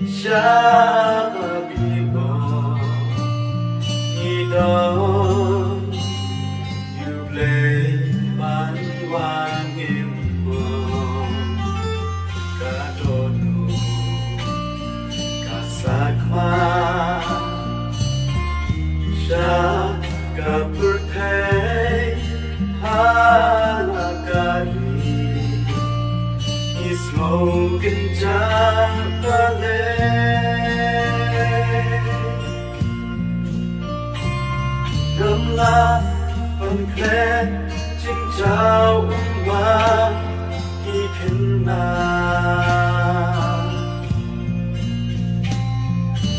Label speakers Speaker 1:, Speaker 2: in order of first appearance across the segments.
Speaker 1: Shabibo Nidon You play Ban Wan Imbo Kadonu Kasakma Shakapurtei Halakari Smoking Japale Ramla Pankle Ching Chao Wa Ikena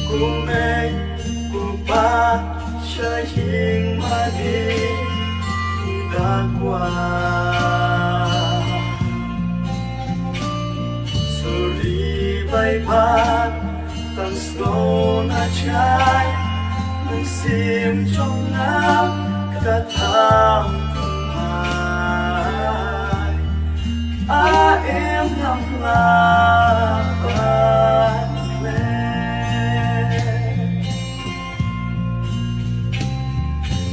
Speaker 1: Kume Kupa Shahing Madi Idakwa Bay phát tầng snow na trái nâng xiêm trong ngáp cả tháng mai em ngắm là bạn lên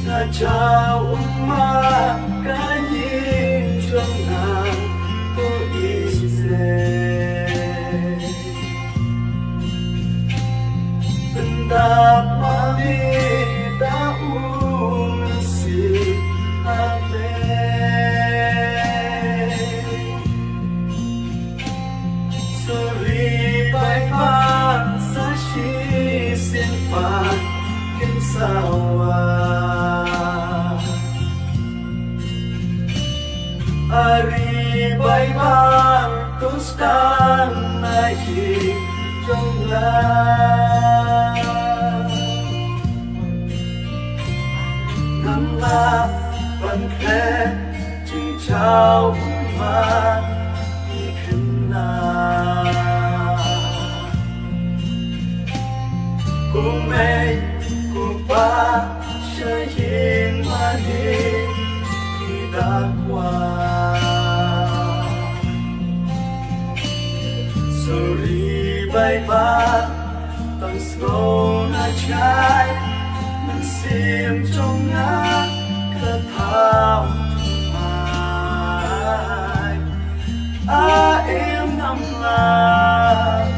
Speaker 1: đã trao mà cái nhìn trong nàng tôi sẽ Mami tahu si ame Suri bai pan sa shi sin pan kin sawa Ari bai pan tuskan nahi jonglah Ban khe ching chao ma ikna Ku mei ku pa shayin ma ni idakwa Suri bai ba tang snow na chai Nang sim trong ngát khát khao mai em nằm lại